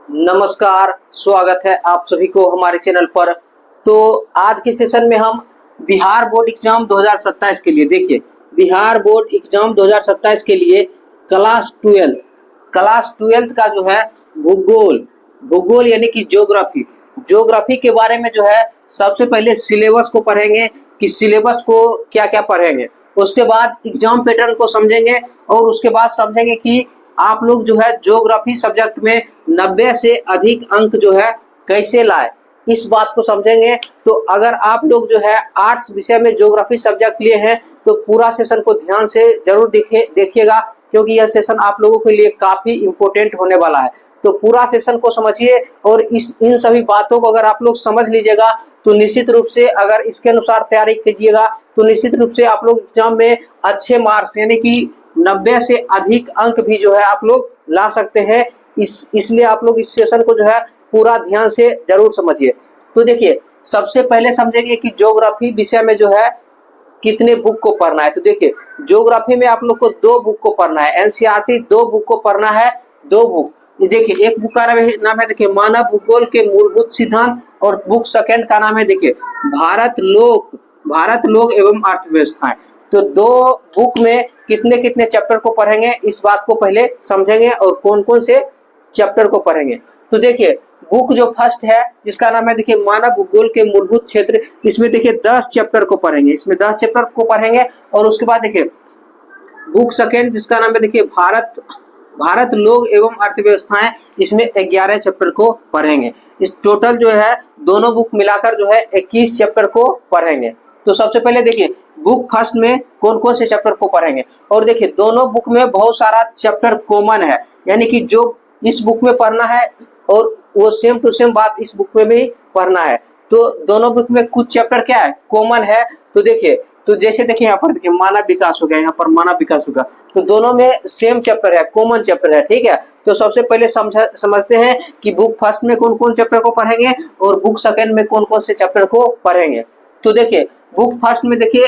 नमस्कार, स्वागत है आप सभी को हमारे चैनल पर। तो आज के सेशन में हम बिहार बोर्ड एग्जाम 2027 के लिए देखिए, बिहार बोर्ड एग्जाम 2027 के लिए क्लास ट्वेल्थ का जो है भूगोल भूगोल यानी कि ज्योग्राफी के बारे में जो है सबसे पहले सिलेबस को पढ़ेंगे कि सिलेबस को क्या क्या पढ़ेंगे। उसके बाद एग्जाम पैटर्न को समझेंगे और उसके बाद समझेंगे कि आप लोग जो है ज्योग्राफी सब्जेक्ट में 90 से अधिक अंक जो है कैसे लाए, इस बात को समझेंगे। तो अगर आप लोग जो है आर्ट्स विषय में ज्योग्राफी सब्जेक्ट लिए हैं तो पूरा सेशन को ध्यान से जरूर देखिएगा, क्योंकि यह सेशन आप लोगों के लिए काफी इम्पोर्टेंट होने वाला है। तो पूरा सेशन को समझिए और इन सभी बातों को अगर आप लोग समझ लीजिएगा तो निश्चित रूप से अगर इसके अनुसार तैयारी कीजिएगा तो निश्चित रूप से आप लोग एग्जाम में अच्छे मार्क्स यानी कि 90 से अधिक अंक भी जो है आप लोग ला सकते हैं। इसलिए आप लोग इस सेशन को जो है पूरा ध्यान से जरूर समझिए। तो देखिए, सबसे पहले समझेंगे कि ज्योग्राफी विषय में जो है कितने बुक को पढ़ना है। तो देखिए, ज्योग्राफी में आप लोग को 2 बुक को पढ़ना है, एनसीईआरटी 2 बुक को पढ़ना है। 2 बुक देखिए, एक बुक का नाम है देखिए मानव भूगोल के मूलभूत सिद्धांत, और बुक सेकंड का नाम है देखिए भारत लोक एवं अर्थव्यवस्थाएं। तो 2 बुक में कितने कितने चैप्टर को पढ़ेंगे इस बात को पहले समझेंगे और कौन कौन से चैप्टर को पढ़ेंगे। तो देखिए, बुक जो फर्स्ट है जिसका नाम है देखिए मानव भूगोल के मूलभूत क्षेत्र, इसमें देखिए 10 चैप्टर को पढ़ेंगे, और उसके बाद देखिए बुक सेकंड जिसका नाम है देखिए भारत लोक एवं अर्थव्यवस्थाएं, इसमें 11 चैप्टर को पढ़ेंगे। इस टोटल जो है दोनों बुक मिलाकर जो है 21 चैप्टर को पढ़ेंगे। तो सबसे पहले देखिए बुक फर्स्ट में कौन कौन से चैप्टर को पढ़ेंगे। और देखिए दोनों बुक में बहुत सारा चैप्टर कॉमन है, यानी कि जो इस बुक में पढ़ना है और वो सेम टू सेम बात इस बुक में भी पढ़ना है। तो दोनों बुक में कुछ चैप्टर क्या है, कॉमन है। तो देखिए, तो जैसे देखिए यहाँ पर देखिए मानव विकास हो गया, यहाँ पर मानव विकास होगा, तो दोनों में सेम चैप्टर है, कॉमन चैप्टर है, ठीक है। तो सबसे पहले समझते हैं कि बुक फर्स्ट में कौन कौन चैप्टर को पढ़ेंगे और बुक सेकंड में कौन कौन से चैप्टर को पढ़ेंगे। तो देखिए बुक फर्स्ट में देखिए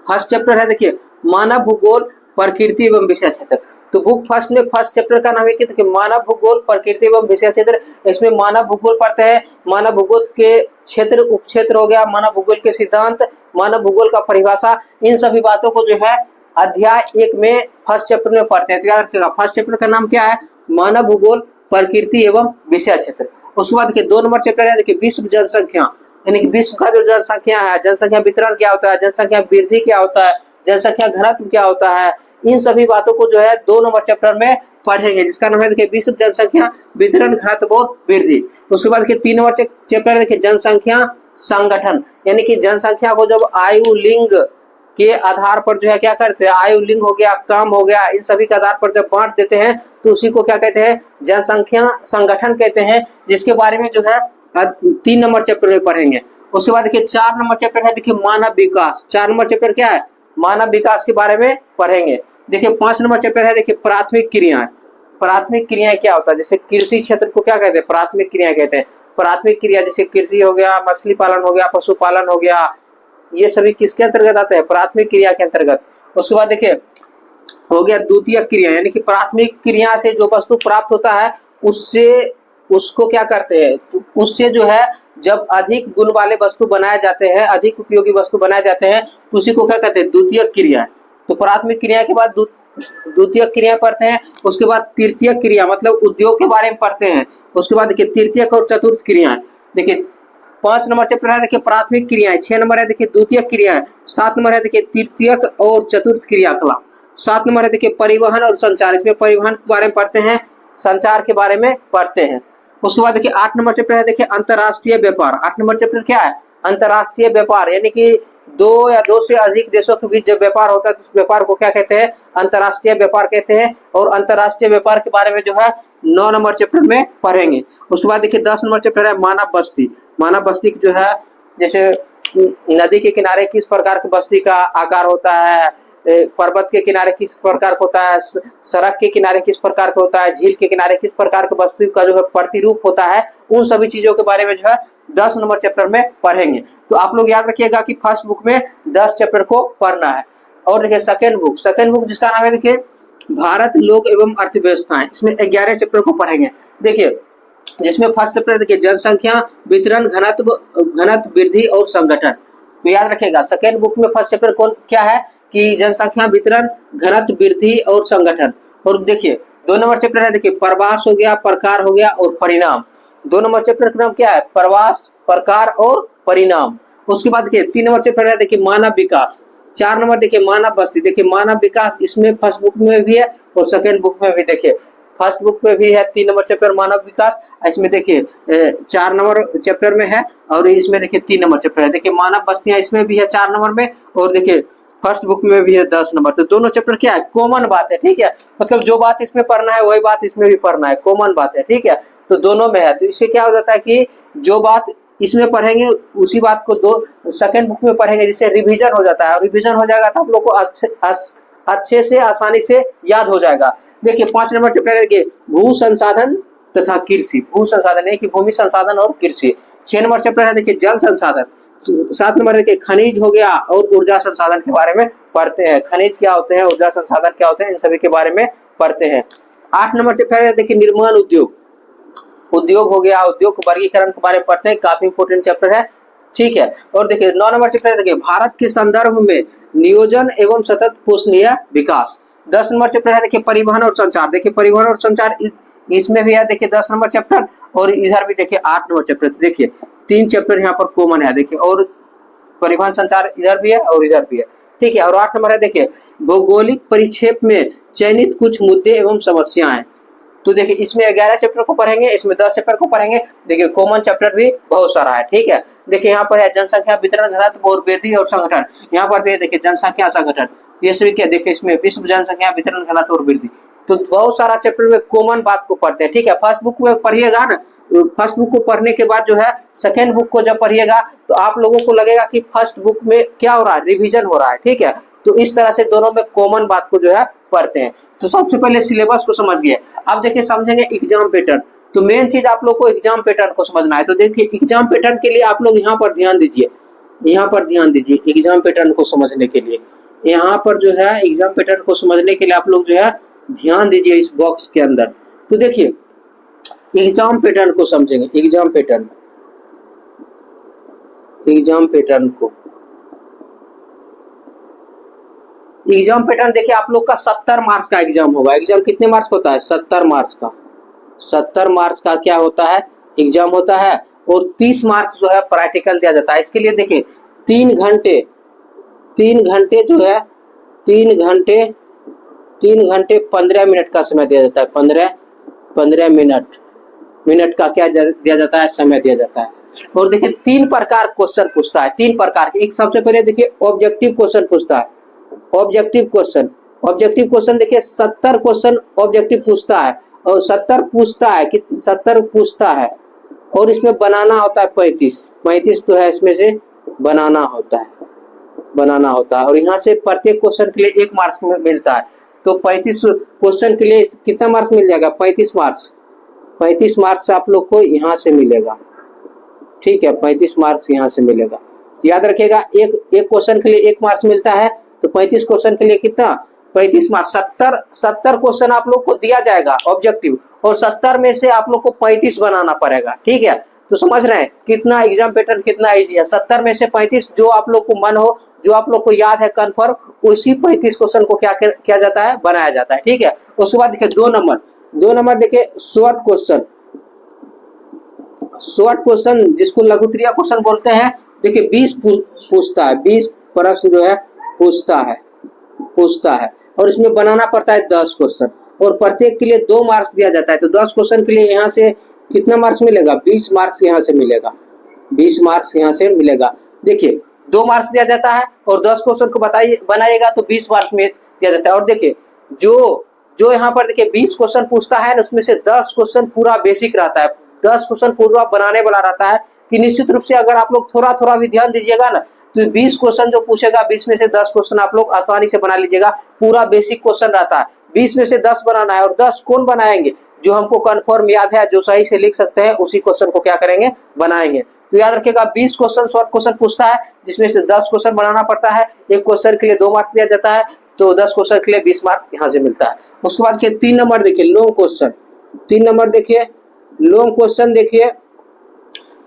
फर्स्ट चैप्टर है देखिए मानव भूगोल प्रकृति एवं विषय क्षेत्र। तो बुक फर्स्ट में फर्स्ट चैप्टर का नाम है कि देखिए मानव भूगोल प्रकृति एवं विषय क्षेत्र। इसमें मानव भूगोल पढ़ते हैं, मानव भूगोल के क्षेत्र उपक्षेत्र हो गया, मानव भूगोल के सिद्धांत, मानव भूगोल का परिभाषा, इन सभी बातों को जो है अध्याय 1 में फर्स्ट चैप्टर में पढ़ते हैं। तो याद रखिएगा फर्स्ट चैप्टर का नाम क्या है, मानव भूगोल प्रकृति एवं विषय क्षेत्र। उसके बाद देखिए 2 नंबर चैप्टर है देखिए विश्व जनसंख्या, यानी कि विश्व का जो जनसंख्या है, जनसंख्या वितरण क्या होता है, जनसंख्या वृद्धि क्या होता है, जनसंख्या घनत्व क्या होता है, इन सभी बातों को जो है 2 नंबर चैप्टर में पढ़ेंगे, जिसका नाम है देखिए विश्व जनसंख्या वितरण घनत्व और वृद्धि। उसके बाद देखिए 3 नंबर चैप्टर देखिए जनसंख्या संगठन, यानी कि जनसंख्या को जब आयु लिंग के आधार पर जो है क्या करते हैं, आयु लिंग हो गया, काम हो गया, इन सभी के आधार पर जब बांट देते हैं तो उसी को क्या कहते हैं, जनसंख्या संगठन कहते हैं, जिसके बारे में जो है 3 नंबर चैप्टर में पढ़ेंगे। उसके बाद देखिए 4 नंबर चैप्टर है देखिए मानव विकास। 4 नंबर चैप्टर क्या है, मानव विकास के बारे में पढ़ेंगे। देखिए 5 नंबर चैप्टर है देखिए प्राथमिक क्रियाएं। प्राथमिक क्रियाएं क्या होता है, जैसे कृषि क्षेत्र को क्या कहते हैं, प्राथमिक क्रिया कहते हैं। प्राथमिक क्रिया जैसे कृषि हो गया, मछली पालन हो गया, पशुपालन हो गया, ये सभी किसके अंतर्गत आते हैं, प्राथमिक क्रिया के अंतर्गत। उसके बाद देखिए हो गया द्वितीय क्रिया, यानी कि प्राथमिक क्रिया से जो वस्तु प्राप्त होता है उसको क्या करते हैं, तो उससे जो है जब अधिक गुण वाले वस्तु बनाए जाते हैं, अधिक उपयोगी वस्तु बनाए जाते हैं, तो उसी को क्या कहते हैं, द्वितीय क्रिया। तो प्राथमिक क्रिया के बाद द्वितीय क्रिया पढ़ते हैं। उसके बाद तृतीय क्रिया मतलब उद्योग के बारे में पढ़ते हैं। उसके बाद देखिए तृतीयक और चतुर्थ क्रियाएं। देखिए 5 नंबर चैप्टर है देखिए प्राथमिक क्रियाएं, 6 नंबर है देखिए द्वितीय क्रियाएं, 7 नंबर है देखिए तृतीयक और चतुर्थ क्रियाकलाप, 7 नंबर है देखिए परिवहन और संचार, इसमें परिवहन के बारे में पढ़ते हैं, संचार के बारे में पढ़ते हैं। उसके बाद देखिए 8 नंबर चैप्टर है देखिए अंतरराष्ट्रीय व्यापार। 8 नंबर चैप्टर क्या है, अंतरराष्ट्रीय व्यापार, यानी कि 2 या 2 से अधिक देशों के बीच जब व्यापार होता है तो उस व्यापार को क्या कहते हैं, अंतरराष्ट्रीय व्यापार कहते हैं। और अंतरराष्ट्रीय व्यापार के बारे में जो है 9 नंबर चैप्टर में पढ़ेंगे। उसके बाद देखिए 10 नंबर चैप्टर है मानव बस्ती। मानव बस्ती जो है जैसे नदी के किनारे किस प्रकार की बस्ती का आकार होता है, पर्वत के किनारे किस प्रकार का होता है, सड़क के किनारे किस प्रकार का होता है, झील के किनारे किस प्रकार के वस्तु का जो है प्रतिरूप होता है, उन सभी चीजों के बारे में जो है 10 नंबर चैप्टर में पढ़ेंगे। तो आप लोग याद रखिएगा कि फर्स्ट बुक में 10 चैप्टर को पढ़ना है। और देखिए सेकंड बुक जिसका नाम है देखिए भारत लोक एवं अर्थव्यवस्थाएं, इसमें 11 चैप्टर को पढ़ेंगे। देखिए जिसमें फर्स्ट चैप्टर देखिए जनसंख्या वितरण घनत्व वृद्धि और संगठन। तो याद रखेगा सेकेंड बुक में फर्स्ट चैप्टर कौन क्या है कि जनसंख्या वितरण घनत्व वृद्धि और संगठन। और देखिए 2 नंबर चैप्टर है देखिए प्रवास हो गया, प्रकार हो गया और परिणाम। 2 नंबर चैप्टर का नाम क्या है प्रवास, प्रकार और परिणाम। उसके बाद देखिए 3 नंबर चैप्टर है देखिए मानव विकास। 4 नंबर देखिए मानव बस्ती। देखिए मानव विकास इसमें फर्स्ट बुक में भी है और सेकेंड बुक में भी। देखिए फर्स्ट बुक में भी है 3 नंबर चैप्टर मानव विकास, इसमें देखिए 4 नंबर चैप्टर में है और इसमें देखिए 3 नंबर चैप्टर है। देखिए मानव बस्तियां इसमें भी है 4 नंबर में और देखिए फर्स्ट बुक में भी है 10 नंबर। तो दोनों चैप्टर क्या है कॉमन बात है, ठीक है, मतलब जो बात इसमें पढ़ना है वही बात इसमें भी पढ़ना है, कॉमन बात है, ठीक है। तो दोनों में है, तो इससे क्या हो जाता है कि जो बात इसमें पढ़ेंगे उसी बात को दो सेकेंड बुक में पढ़ेंगे, जिससे रिवीजन हो जाता है और रिवीजन हो जाएगा तो आप लोग को अच्छे से आसानी से याद हो जाएगा। देखिए 5 नंबर चैप्टर देखिए भू संसाधन तथा कृषि। भू संसाधन है कि भूमि संसाधन और कृषि। 6 नंबर चैप्टर है देखिए जल संसाधन। 7 नंबर देखिए खनिज हो गया और ऊर्जा संसाधन के बारे में पढ़ते हैं, खनिज क्या होते हैं, ऊर्जा संसाधन क्या होते हैं, इन सभी के बारे में पढ़ते हैं। 8 नंबर चैप्टर है देखिए निर्माण उद्योग। उद्योग हो गया, उद्योग वर्गीकरण के बारे में पढ़ते हैं, काफी इंपोर्टेंट चैप्टर है, ठीक है। और देखिए 9 नंबर चैप्टर देखिए भारत के संदर्भ में नियोजन एवं सतत पोषणीय विकास। 10 नंबर चैप्टर है देखिए परिवहन और संचार। देखिए परिवहन और संचार इसमें भी है देखिए 10 नंबर चैप्टर और इधर भी देखिए 8 नंबर चैप्टर। देखिए 3 चैप्टर यहाँ पर कॉमन है देखिए, और परिवहन संचार इधर भी है और इधर भी है, ठीक है। और 8 नंबर है देखिए भौगोलिक परिक्षेप में चयनित कुछ मुद्दे एवं समस्याएं। तो देखिए इसमें 11 चैप्टर को पढ़ेंगे, इसमें 10 चैप्टर को पढ़ेंगे। देखिए कॉमन चैप्टर भी बहुत सारा है, ठीक है। देखिए यहाँ पर है जनसंख्या वितरण घनत्व और वृद्धि और संगठन। यहाँ पर भी देखिए जनसंख्या संगठन, ये सभी क्या देखिए इसमें विश्व जनसंख्या वितरण घनत्व और वृद्धि। तो बहुत सारा चैप्टर में कॉमन बात को पढ़ते हैं, ठीक है। फर्स्ट बुक में पढ़िएगा ना, फर्स्ट बुक को पढ़ने के बाद जो है सेकेंड बुक को जब पढ़िएगा तो आप लोगों को लगेगा कि फर्स्ट बुक में क्या हो रहा है रिवीजन हो रहा है, ठीक है। तो इस तरह से दोनों में कॉमन बात को जो है पढ़ते हैं। तो सबसे पहले सिलेबस को समझ गए, अब देखिए समझेंगे एग्जाम पैटर्न। तो मेन चीज आप लोग को एग्जाम पैटर्न को समझना है। तो देखिए एग्जाम पैटर्न के लिए आप लोग यहाँ पर ध्यान दीजिए, यहाँ पर ध्यान दीजिए एग्जाम पैटर्न को समझने के लिए। यहाँ पर जो है एग्जाम पैटर्न को समझने के लिए आप लोग जो है ध्यान दीजिए इस बॉक्स के अंदर। तो देखिए एग्जाम पैटर्न को समझेंगे, एग्जाम पैटर्न को एग्जाम पैटर्न देखिए आप लोग का 70 मार्क्स का एग्जाम होगा। एग्जाम कितने मार्क्स का होता है 70 मार्क्स का। 70 मार्क्स का क्या होता है एग्जाम होता है और 30 मार्क्स जो है प्रैक्टिकल दिया जाता है। इसके लिए देखिए 3 घंटे जो है 3 घंटे 15 मिनट का समय दिया जाता है। 15 मिनट का क्या दिया जाता है समय दिया जाता है। और देखिए 3 प्रकार क्वेश्चन पूछता है, 3 प्रकार के। एक सबसे पहले देखिए ऑब्जेक्टिव क्वेश्चन पूछता है, ऑब्जेक्टिव क्वेश्चन देखिए 70 क्वेश्चन ऑब्जेक्टिव पूछता है और 70 पूछता है और इसमें बनाना होता है 35 तो है इसमें से बनाना होता है और यहाँ से प्रत्येक क्वेश्चन के लिए 1 मार्क्स मिलता है। तो 35 क्वेश्चन के लिए कितना मार्क्स मिल जाएगा 35 मार्क्स आप लोग को यहाँ से मिलेगा, ठीक है। 35 मार्क्स यहाँ से मिलेगा। याद रखिएगा एक क्वेश्चन के लिए 1 मार्क्स मिलता है, तो 35 क्वेश्चन के लिए कितना 35 मार्क्स। 70 क्वेश्चन आप लोग को दिया जाएगा ऑब्जेक्टिव और 70 में से आप लोग को 35 बनाना पड़ेगा, ठीक है। तो समझ रहे हैं कितना एग्जाम पैटर्न कितना इजी है। 70 में से 35 जो आप लोग को मन हो, जो आप लोग को याद है कंफर्म, उसी 35 क्वेश्चन को क्या किया जाता है बनाया जाता है, ठीक है। उसके बाद देखिए 2 नंबर देखिए शॉर्ट क्वेश्चन जिसको लघुत्तरीय क्वेश्चन बोलते हैं। देखिए 20 पूछता है, 20 प्रश्न जो है पूछता है और इसमें बनाना पड़ता है 10 क्वेश्चन और प्रत्येक के लिए 2 मार्क्स दिया जाता है। तो 10 क्वेश्चन के लिए यहाँ से कितना मार्क्स मिलेगा 20 मार्क्स यहाँ से मिलेगा, 20 मार्क्स यहाँ से मिलेगा। देखिए 2 मार्क्स दिया जाता है और 10 क्वेश्चन को बनाइएगा तो 20 मार्क्स में दिया जाता है। और देखिए जो यहाँ पर देखिए 20 क्वेश्चन पूछता है ना, उसमें से 10 क्वेश्चन पूरा बेसिक रहता है, 10 क्वेश्चन पूरा बनाने वाला रहता है। कि निश्चित रूप से अगर आप लोग थोड़ा भी ध्यान दीजिएगा ना तो 20 क्वेश्चन जो पूछेगा 20 में से 10 क्वेश्चन आप लोग आसानी से बना लीजिएगा। पूरा बेसिक क्वेश्चन रहता है, 20 में से 10 बनाना है और 10 कौन बनाएंगे जो हमको कंफर्म याद है, जो सही से लिख सकते हैं, उसी क्वेश्चन को क्या करेंगे बनाएंगे। तो याद रखिएगा 20 क्वेश्चन शॉर्ट क्वेश्चन पूछता है जिसमें से 10 क्वेश्चन बनाना पड़ता है। एक क्वेश्चन के लिए 2 मार्क्स दिया जाता है, तो 10 क्वेश्चन के लिए 20 मार्क्स यहाँ से मिलता है। उसके बाद 3 नंबर देखिए लॉन्ग क्वेश्चन। 3 नंबर देखिए लॉन्ग क्वेश्चन देखिए,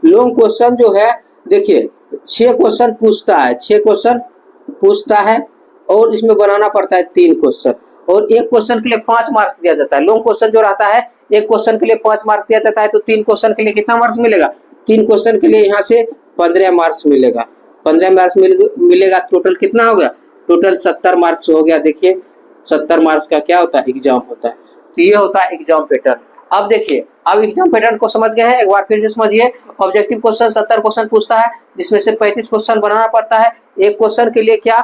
लॉन्ग क्वेश्चन जो है देखिए 6 क्वेश्चन पूछता है, 6 क्वेश्चन पूछता है और इसमें बनाना पड़ता है 3 क्वेश्चन, और एक क्वेश्चन के लिए 5 मार्क्स दिया जाता है। लॉन्ग क्वेश्चन जो रहता है एक क्वेश्चन के लिए 5 मार्क्स दिया जाता है, तो 3 क्वेश्चन के लिए कितना मार्क्स मिलेगा? 3 क्वेश्चन के लिए यहाँ से 15 मार्क्स मिलेगा, 15 मार्क्स मिलेगा। टोटल कितना हो गया? टोटल 70 मार्क्स हो गया। देखिए 70 मार्क्स का क्या होता है? एग्जाम होता है। तो ये होता है एग्जाम पैटर्न। अब देखिए, अब एग्जाम पैटर्न को समझ गए हैं, एक बार फिर से समझिए। ऑब्जेक्टिव क्वेश्चन 70 क्वेश्चन पूछता है, जिसमें से 35 क्वेश्चन बनाना पड़ता है। एक क्वेश्चन के लिए क्या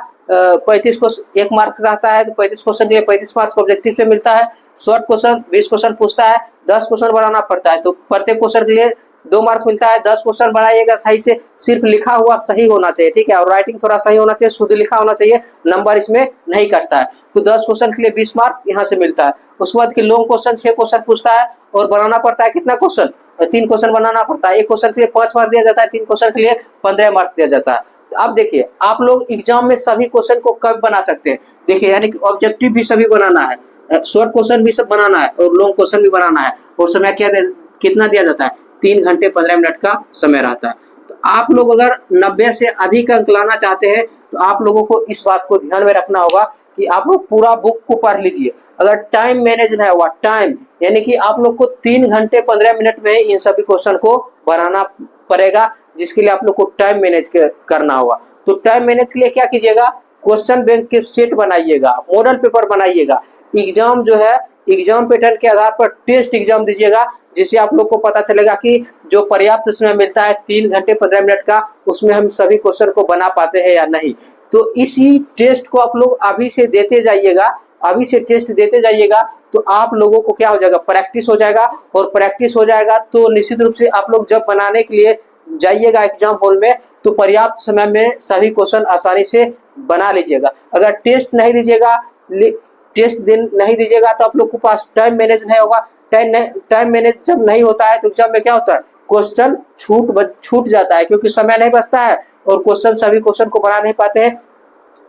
35 क्वेश्चन 1 मार्क्स रहता है, तो 35 क्वेश्चन के लिए 35 मार्क्स ऑब्जेक्टिव से मिलता है। शॉर्ट क्वेश्चन 20 क्वेश्चन पूछता है, 10 क्वेश्चन बनाना पड़ता है, तो प्रत्येक क्वेश्चन के लिए 2 मार्क्स मिलता है। 10 क्वेश्चन बनाइएगा सही से, सिर्फ लिखा हुआ सही होना चाहिए, ठीक है, और राइटिंग थोड़ा सही होना चाहिए, शुद्ध लिखा होना चाहिए, नंबर इसमें नहीं कटता है। तो 10 क्वेश्चन के लिए 20 मार्क्स यहाँ से मिलता है। उसके बाद कि लॉन्ग क्वेश्चन 6 क्वेश्चन पूछता है और बनाना पड़ता है कितना क्वेश्चन? 3 क्वेश्चन बनाना पड़ता है। एक क्वेश्चन के लिए 5 मार्क्स दिया जाता है, 3 क्वेश्चन के लिए 15 मार्क्स दिया जाता है। तो अब देखिए, आप लोग एग्जाम में सभी क्वेश्चन को कब बना सकते हैं? देखिए, यानी कि ऑब्जेक्टिव भी सभी बनाना है, शॉर्ट क्वेश्चन भी सब बनाना है और लॉन्ग क्वेश्चन भी बनाना है, और समय कितना दिया जाता है? 3 घंटे 15 मिनट का समय रहता है। तो आप लोग अगर 90 से अधिक अंक लाना चाहते हैं तो आप लोगों को इस बात को ध्यान में रखना होगा कि आप लोग पूरा बुक को पढ़ लीजिए। अगर टाइम मैनेज नहीं हुआ, टाइम यानी कि आप लोग को 3 घंटे 15 मिनट में इन सभी क्वेश्चन को बनाना पड़ेगा, जिसके लिए आप लोग को टाइम मैनेज करना होगा। तो टाइम मैनेज के लिए क्या कीजिएगा? क्वेश्चन बैंक के सेट बनाइएगा, मॉडल पेपर बनाइएगा। एग्जाम जो है एग्जाम पैटर्न के आधार पर टेस्ट एग्जाम दीजिएगा, जिससे आप लोग को पता चलेगा कि जो पर्याप्त समय मिलता है 3 घंटे 15 मिनट का, उसमें हम सभी क्वेश्चन को बना पाते हैं या नहीं। तो इसी टेस्ट को आप लोग अभी से देते जाइएगा, अभी से टेस्ट देते जाइएगा, तो आप लोगों को क्या हो जाएगा? प्रैक्टिस हो जाएगा, और प्रैक्टिस हो जाएगा तो निश्चित रूप से आप लोग जब बनाने के लिए जाइएगा एग्जाम हॉल में, तो पर्याप्त समय में सभी क्वेश्चन आसानी से बना लीजिएगा। अगर टेस्ट नहीं दीजिएगा, नहीं दीजिएगा तो आप लोग के पास टाइम मैनेज नहीं होगा। टाइम मैनेज जब नहीं होता है तो एग्जाम में क्या होता है? क्वेश्चन छूट जाता है, क्योंकि समय नहीं बचता है और क्वेश्चन सभी क्वेश्चन को बना नहीं पाते हैं,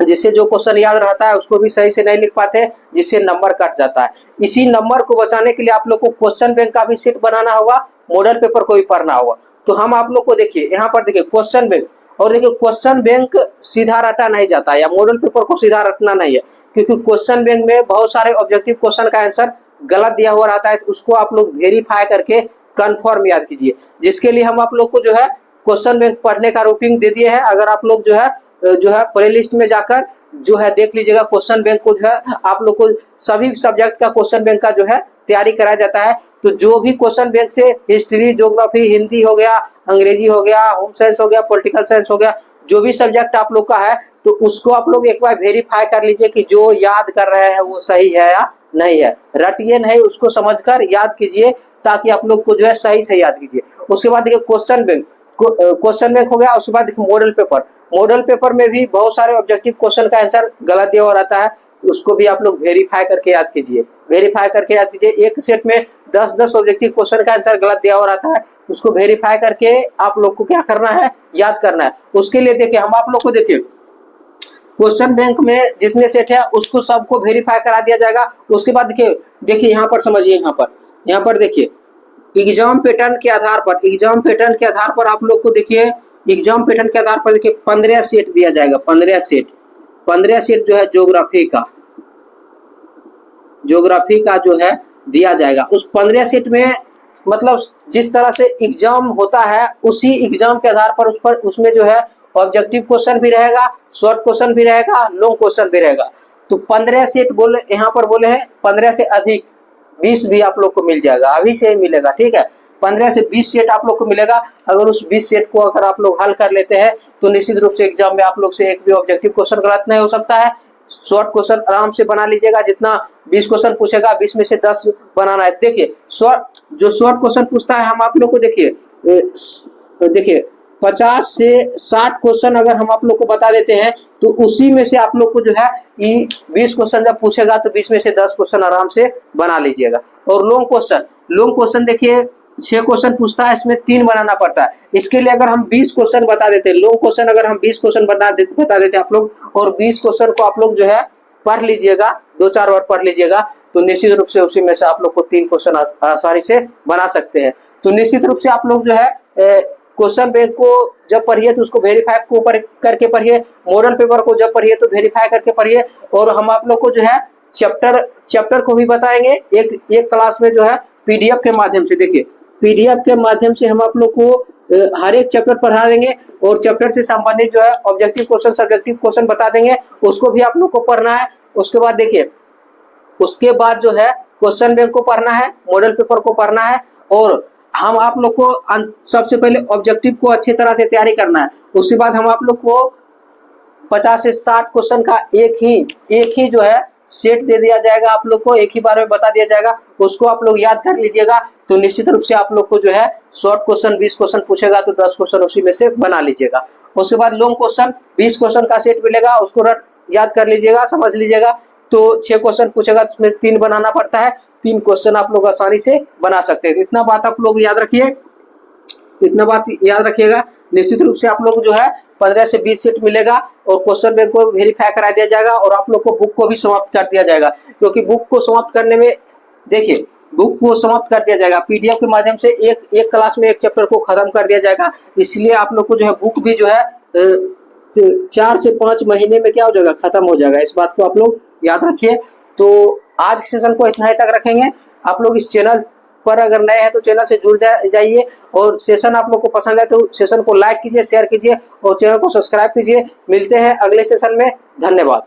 जिससे जो क्वेश्चन याद रहता है उसको भी सही से नहीं लिख पाते, जिससे नंबर कट जाता है। इसी नंबर को बचाने के लिए आप लोग को क्वेश्चन बैंक का भी सेट बनाना होगा, मॉडल पेपर को भी पढ़ना होगा। तो हम आप लोग को देखिए, यहाँ पर देखिए क्वेश्चन बैंक, और देखिए क्वेश्चन बैंक सीधा रटा नहीं जाता है, या मॉडल पेपर को सीधा रटना नहीं है, क्योंकि क्वेश्चन बैंक में बहुत सारे ऑब्जेक्टिव क्वेश्चन का आंसर गलत दिया हुआ रहता है, तो उसको आप लोग वेरीफाई करके कंफर्म याद कीजिए। जिसके लिए हम आप लोग को जो है क्वेश्चन बैंक पढ़ने का रूटीन दे दिए है। अगर आप लोग जो है प्ले लिस्ट में जाकर जो है देख लीजिएगा, क्वेश्चन बैंक को जो है आप लोग को सभी सब्जेक्ट का क्वेश्चन बैंक का जो है तैयारी कराया जाता है। तो जो भी क्वेश्चन बैंक से हिस्ट्री, ज्योग्राफी, हिंदी हो गया, अंग्रेजी हो गया, होम साइंस हो गया, पॉलिटिकल साइंस हो गया, जो भी सब्जेक्ट आप लोग का है, तो उसको आप लोग एक बार वेरीफाई कर लीजिए कि जो याद कर रहे हैं वो सही है या नहीं है। रटिए नहीं, उसको समझकर याद कीजिए, ताकि आप लोग को जो है सही से याद कीजिए। उसके बाद देखिए क्वेश्चन बैंक हो गया। उसके बाद देखिए मॉडल पेपर में भी बहुत सारे ऑब्जेक्टिव क्वेश्चन का आंसर गलत दिया हुआ रहता है, तो उसको भी आप लोग वेरीफाई करके याद कीजिए। एक सेट में 10-10 ऑब्जेक्टिव क्वेश्चन का आंसर गलत दिया हुआ रहता है, उसको वेरीफाई करके आप लोग को क्या करना है? याद करना है। उसके लिए देखिए, हम आप लोग को देखिए क्वेश्चन बैंक में जितने सेट है उसको सबको वेरीफाई करा दिया जाएगा। उसके बाद देखिए यहाँ पर समझिए, यहाँ पर देखिए एग्जाम पैटर्न के आधार पर आप लोग को देखिए, एग्जाम पैटर्न के आधार पर देखिए 15 सेट दिया जाएगा। 15 सेट जो है ज्योग्राफी का जो है दिया जाएगा। उस 15 सेट में मतलब जिस तरह से एग्जाम होता है उसी एग्जाम के आधार पर उसमें जो है ऑब्जेक्टिव क्वेश्चन भी रहेगा, शॉर्ट क्वेश्चन भी रहेगा, लॉन्ग क्वेश्चन भी रहेगा। तो 15 सेट यहाँ पर बोले हैं, 15 से अधिक 20 भी आप लोग को मिल जाएगा, अभी से ही मिलेगा, ठीक है। 15 से 20 सेट आप लोग को मिलेगा। अगर उस 20 सेट को अगर आप लोग हल कर लेते हैं तो निश्चित रूप से एग्जाम में आप लोग से एक भी ऑब्जेक्टिव क्वेश्चन गलत नहीं हो सकता है। शॉर्ट क्वेश्चन आराम से बना लीजिएगा, जितना 20 क्वेश्चन पूछेगा 20 में से 10 बनाना है। देखिए शॉर्ट क्वेश्चन पूछता है, हम आप लोग को देखिए 50 से 60 क्वेश्चन अगर हम आप लोग को बता देते हैं, तो उसी में से आप लोग को जो है 20 क्वेश्चन जब पूछेगा तो 20 में से 10 क्वेश्चन आराम से बना लीजिएगा। और लॉन्ग क्वेश्चन देखिए 6 क्वेश्चन पूछता है, इसमें 3 बनाना पड़ता है। इसके लिए अगर हम 20 क्वेश्चन बता देते, लॉन्ग क्वेश्चन अगर हम 20 क्वेश्चन बता देते आप लोग, और 20 क्वेश्चन को आप लोग जो है पढ़ लीजिएगा, 2-4 बार पढ़ लीजिएगा, तो निश्चित रूप से उसी में से आप लोग को 3 क्वेश्चन आसानी से बना सकते हैं। तो निश्चित रूप से आप लोग जो है क्वेश्चन बैंक को जब पढ़िए तो उसको वेरीफाई को करके पढ़िए, मॉडल पेपर को जब पढ़िए तो वेरीफाई करके पढ़िए। और हम आप लोग को जो है चैप्टर को भी बताएंगे एक क्लास में जो है पीडीएफ के माध्यम से। देखिए पीडीएफ के माध्यम से हम आप लोग को हर एक चैप्टर पढ़ा देंगे और चैप्टर से संबंधित जो है ऑब्जेक्टिव क्वेश्चन सब्जेक्टिव क्वेश्चन बता देंगे, उसको भी आप लोग को पढ़ना है। उसके बाद देखिए उसके बाद जो है क्वेश्चन बैंक को पढ़ना है, मॉडल पेपर को पढ़ना है और हम आप लोग को सबसे पहले ऑब्जेक्टिव को अच्छी तरह से तैयारी करना है। उसके बाद हम आप लोग को 50 से 60 क्वेश्चन का एक ही जो है सेट दे दिया जाएगा, आप लोग को एक ही बार में बता दिया जाएगा, उसको आप लोग याद कर लीजिएगा। तो निश्चित रूप से आप लोग को जो है शॉर्ट क्वेश्चन 20 क्वेश्चन पूछेगा तो 10 क्वेश्चन उसी में से बना लीजिएगा। उसके बाद लॉन्ग क्वेश्चन 20 क्वेश्चन का सेट मिलेगा, उसको याद कर लीजिएगा, समझ लीजिएगा। तो 6 क्वेश्चन पूछेगा तो उसमें 3 बनाना पड़ता है, 3 क्वेश्चन आप लोग आसानी से बना सकते हैं। इतना बात आप लोग याद रखिए, इतना बात याद रखिएगा। निश्चित रूप से आप लोग जो है 15 से 20 सेट मिलेगा और क्वेश्चन बैंक को वेरीफाई करा दिया जाएगा और आप लोग को बुक को भी समाप्त कर दिया जाएगा, क्योंकि बुक को समाप्त करने में देखिए बुक को समाप्त कर दिया जाएगा पीडीएफ के माध्यम से, एक क्लास में एक चैप्टर को खत्म कर दिया जाएगा। इसलिए आप लोग को जो है बुक भी जो है 4 से 5 महीने में क्या हो जाएगा, खत्म हो जाएगा। इस बात को आप लोग याद रखिए। तो आज के सेशन को इतना ही तक रखेंगे। आप लोग इस चैनल पर अगर नए हैं तो चैनल से जुड़ जाइए और सेशन आप लोग को पसंद है तो सेशन को लाइक कीजिए, शेयर कीजिए और चैनल को सब्सक्राइब कीजिए। मिलते हैं अगले सेशन में, धन्यवाद।